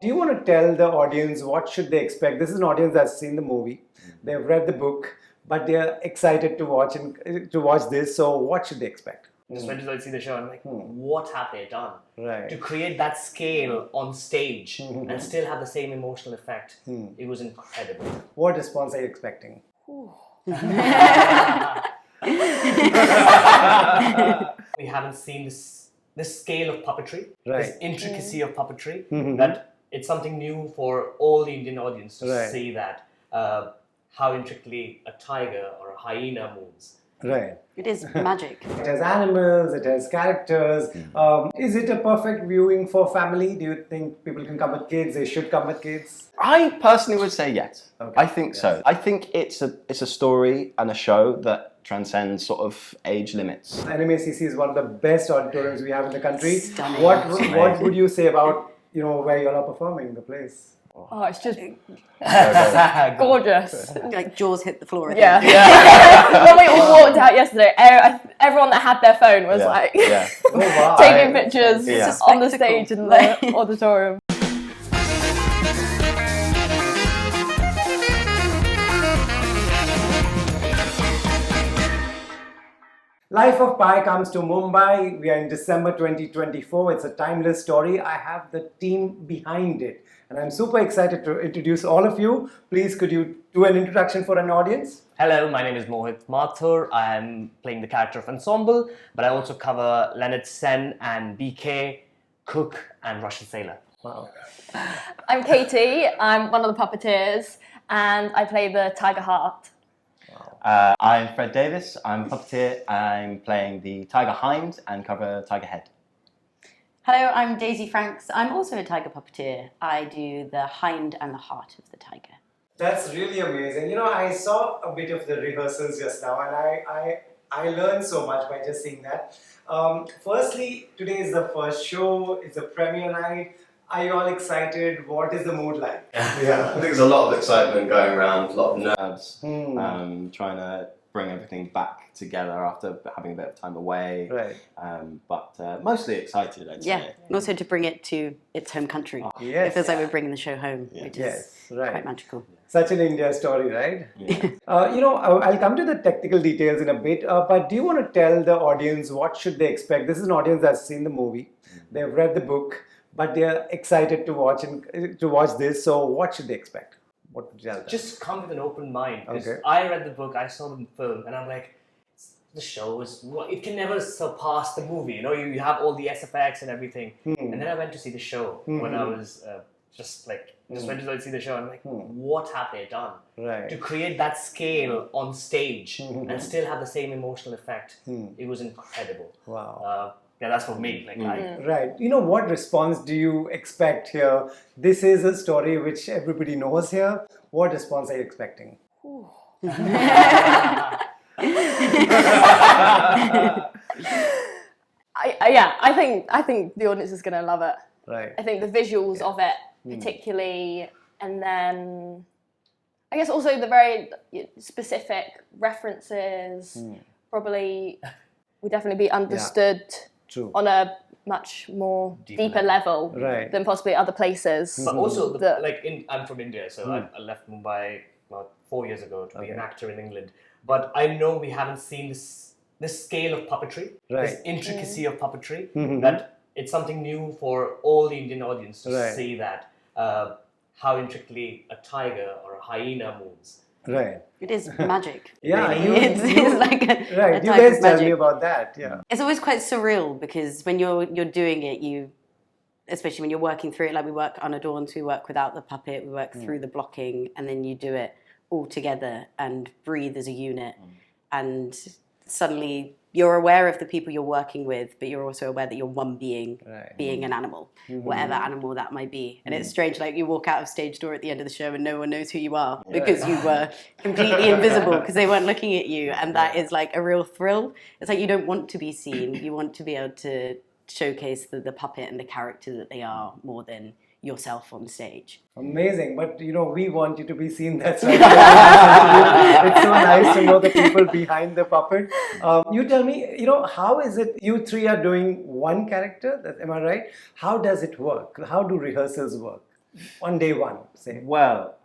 Do you want to tell the audience what should they expect? This is an audience that's seen the movie, they've read the book, but they're excited to watch this. So what should they expect? Just went to see the show and I'm like, what have they done Right. to create that scale on stage and still have the same emotional effect? It was incredible. What response are you expecting? We haven't seen this scale of puppetry, Right. this intricacy of puppetry, that it's something new for all the Indian audience to Right. see that how intricately a tiger or a hyena moves. Right. It is magic. It has animals, it has characters. Is it a perfect viewing for family? Do you think people can come with kids? They should come with kids? I personally would say yes. Okay. I think so. I think it's a story and a show that transcends sort of age limits. NMACC is one of the best auditoriums we have in the country. Stunning. What would you say about where you all are performing, the place? Oh, it's just Gorgeous. gorgeous. Like jaws hit the floor. Yeah. When we all walked out yesterday, everyone that had their phone was like Oh, wow. taking pictures Yeah. on the stage in the auditorium. Life of Pi comes to Mumbai. We are in December 2024. It's a timeless story. I have the team behind it. And I'm super excited to introduce all of you. Please, could you do an introduction for an audience? Hello, my name is Rohit Mathur. I'm playing the character of Ensemble, but I also cover Leonard Sen and BK, Cook, and Russian Sailor. Wow. I'm Katie. I'm one of the puppeteers, and I play the Tiger Heart. I'm Fred Davis. I'm a puppeteer. I'm playing the Tiger Hind and cover Tiger Head. Hello, I'm Daisy Franks. I'm also a tiger puppeteer. I do the hind and the heart of the tiger. That's really amazing. I saw a bit of the rehearsals just now, and I learned so much by just seeing that. Firstly, today is the first show. It's a premiere night. Are you all excited? What is the mood like? Yeah, I think there's a lot of excitement going around, a lot of nerves, trying to bring everything back together after having a bit of time away. Right. But mostly excited, I'd Yeah, say. and also to bring it to its home country. Yes. It feels like we're bringing the show home, which Yes, is right. quite magical. Such an India story, right? Yeah. I'll come to the technical details in a bit, but do you want to tell the audience what should they expect? This is an audience that's seen the movie, they've read the book, but they're excited to watch this. So what should they expect? What would you tell them? Just come with an open mind. Because Okay. I read the book, I saw the film, and I'm like, the show is it can never surpass the movie. You have all the SFX and everything. And then I went to see the show when I was just went to see the show. And I'm like, what have they done Right. to create that scale on stage and still have the same emotional effect? It was incredible. Wow. Yeah, that's for me. Right. What response do you expect here? This is a story which everybody knows here. What response are you expecting? I think the audience is going to love it. Right. I think the visuals of it, particularly, and then I guess also the very specific references probably would definitely be understood True. on a much more deeper level Right. than possibly other places. But also, I'm from India, so I left Mumbai about 4 years ago to be an actor in England. But I know we haven't seen this scale of puppetry, Right. this intricacy of puppetry, that it's something new for all the Indian audience to Right. see that how intricately a tiger or a hyena moves. Right. It is magic. Yeah, really. It's like a Right. You type guys of tell magic. me about that. Yeah. It's always quite surreal because when you're doing it, especially when you're working through it, like we work unadorned, we work without the puppet, we work through the blocking, and then you do it all together and breathe as a unit. And suddenly you're aware of the people you're working with, but you're also aware that you're one being, Right. being an animal, whatever animal that might be. And it's strange, like you walk out of stage door at the end of the show and no one knows who you are because you were completely invisible because they weren't looking at you. And that is like a real thrill. It's like you don't want to be seen. You want to be able to showcase the puppet and the character that they are more than yourself on stage. Amazing, but we want you to be seen. That's right. It's so nice to know the people behind the puppet. You tell me, how is it you three are doing one character? Am I right? How does it work? How do rehearsals work? on day one, say? Well,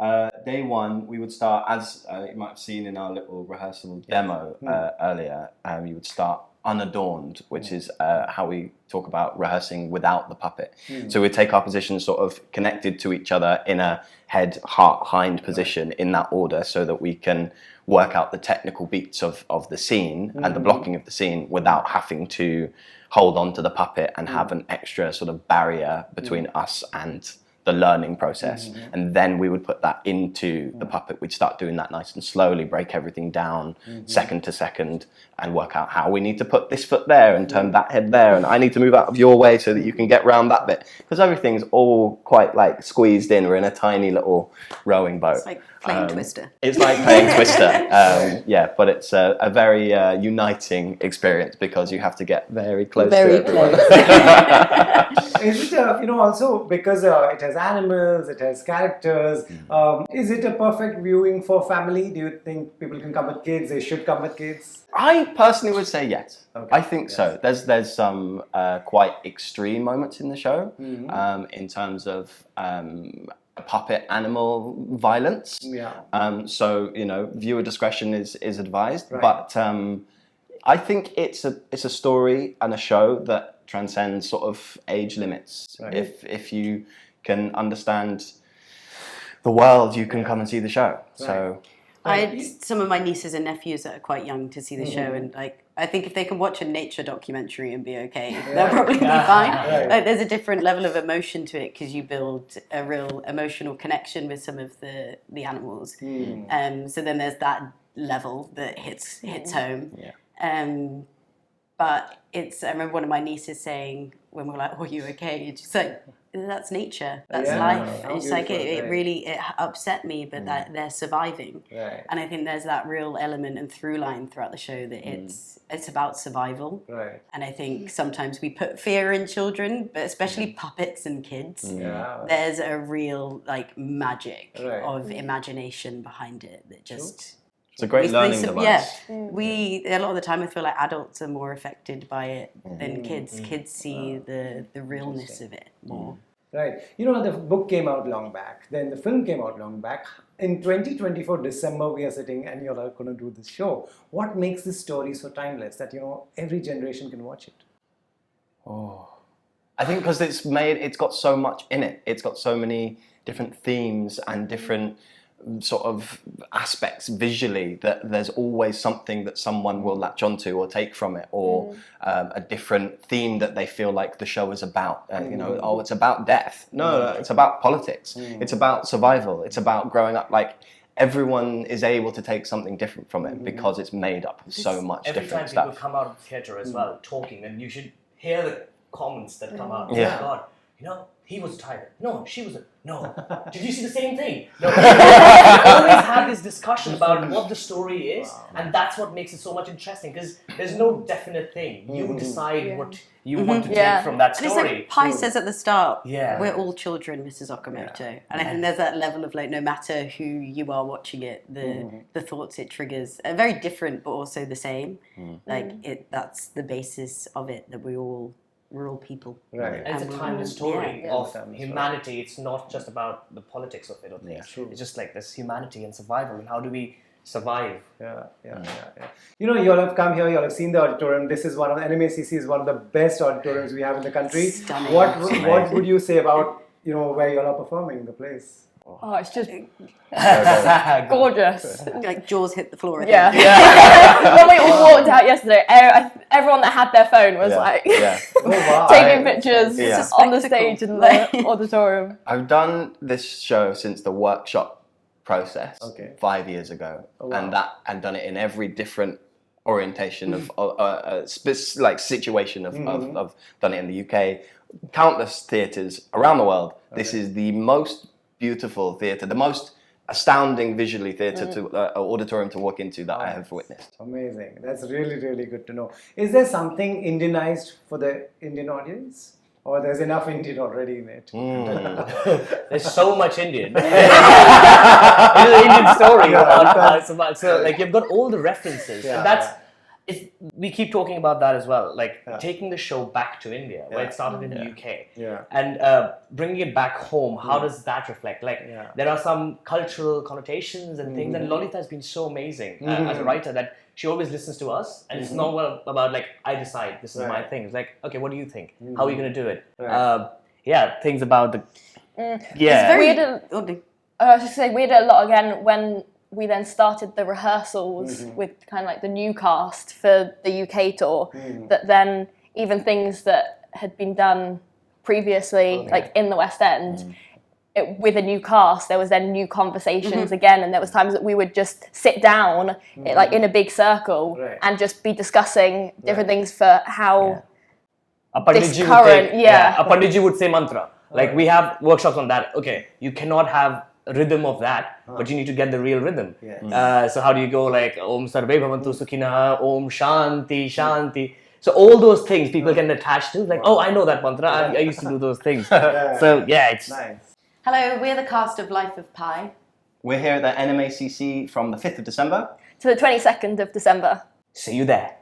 day one, we would start, as you might have seen in our little rehearsal demo earlier, you would start unadorned, which is how we talk about rehearsing without the puppet. So we take our positions sort of connected to each other in a head, heart, hind position in that order, so that we can work out the technical beats of the scene and the blocking of the scene without having to hold on to the puppet and have an extra sort of barrier between us and the learning process. And then we would put that into the puppet. We'd start doing that nice and slowly, break everything down second to second, and work out how we need to put this foot there and turn that head there, and I need to move out of your way so that you can get round that bit, because everything's all quite like squeezed in. We're in a tiny little rowing boat. It's like playing Twister. It's like playing Twister, but it's a very uniting experience, because you have to get very close to everyone. Is it, also because it has animals, it has characters, is it a perfect viewing for family? Do you think people can come with kids, they should come with kids? I personally would say yes. Okay. I think so. There's some quite extreme moments in the show in terms of puppet animal violence. So viewer discretion is advised. Right. But I think it's a story and a show that transcends sort of age limits. Right. If you can understand the world, you can come and see the show. Right. So I had some of my nieces and nephews that are quite young to see the show, and I think if they can watch a nature documentary and be okay, they'll probably be fine. Right. Like, there's a different level of emotion to it, because you build a real emotional connection with some of the animals. So then there's that level that hits home. But I remember one of my nieces saying, when we were like, "Oh, are you okay?" It's just like, that's nature, that's life. And it's like it really upset me, but that they're surviving. Right. And I think there's that real element and through line throughout the show that it's about survival. Right. And I think sometimes we put fear in children, but especially puppets and kids. There's a real magic of imagination behind it that just. it's a great learning device. A lot of the time I feel like adults are more affected by it than kids. Kids see the realness of it more. Right. The book came out long back. Then the film came out long back. In 2024 December, we are sitting and you're going to do this show. What makes this story so timeless that, every generation can watch it? I think because it's got so much in it. It's got so many different themes and different sort of aspects visually, that there's always something that someone will latch onto or take from it, or a different theme that they feel like the show is about. It's about death. No, it's about politics. It's about survival. It's about growing up. Like, everyone is able to take something different from it because it's made up of so much different stuff. Every time people come out of the theatre as well, talking, and you should hear the comments that come out. Yeah. Oh my God, he was a tiger. No, she was no. Did you see the same thing? No. We always have this discussion about what the story is, and that's what makes it so much interesting, because there's no definite thing. You decide what you want to take from that And story. it's like Pi says at the start, Yeah. we're all children, Mrs. Okamoto. And I think there's that level of no matter who you are watching it, the thoughts it triggers are very different, but also the same. That's the basis of it, that we're all people. Right. And it's a timeless story of Timeless humanity. It's not just about the politics of it or things. It's just like this humanity and survival, and how do we survive? You all have come here, you all have seen the auditorium. This is one of the NMACC is one of the best auditoriums we have in the country. Stunning. What would you say about where you all are performing, the place? Oh, it's just gorgeous. Like jaws hit the floor. Yeah. When we all walked out yesterday, everyone that had their phone was taking pictures on the stage in the auditorium. I've done this show since the workshop process 5 years ago, and done it in every different orientation of situation of done it in the UK, countless theatres around the world. This is the most beautiful theatre, the most astounding visually theatre auditorium to walk into that I have witnessed. Amazing. That's really, really good to know. Is there something Indianized for the Indian audience? Or there's enough Indian already in it? There's so much Indian. It's an Indian story about so you've got all the references. And we keep talking about that as well, like Yeah. taking the show back to India, where Yeah. it started in the UK, Yeah. and bringing it back home. How does that reflect? Like, Yeah. there are some cultural connotations and things, and Lolita has been so amazing as a writer that she always listens to us, and it's not about like, I decide, this is my Right. thing. It's like, okay, what do you think? How are you going to do it? Right. Yeah, things about the... It's Yeah. very. We had a- Oh, no. I was just saying, we did a lot again when we then started the rehearsals with kind of like the new cast for the UK tour. That then even things that had been done previously, like in the West End, with a new cast, there was then new conversations again, and there was times that we would just sit down, like in a big circle, Right. and just be discussing different things for how. A This Panditji current- yeah. a Panditji would say mantra. Like, we have workshops on that. Okay, you cannot have rhythm of that, but you need to get the real rhythm. Yes. So how do you go like Om Sarve Bhavantu Sukhinaha, Om Shanti Shanti. So all those things people can attach to. Like, oh, I know that mantra. I used to do those things. So yeah, it's Nice. Hello, we're the cast of Life of Pi. We're here at the NMACC from the 5th of December. To the 22nd of December. see you there.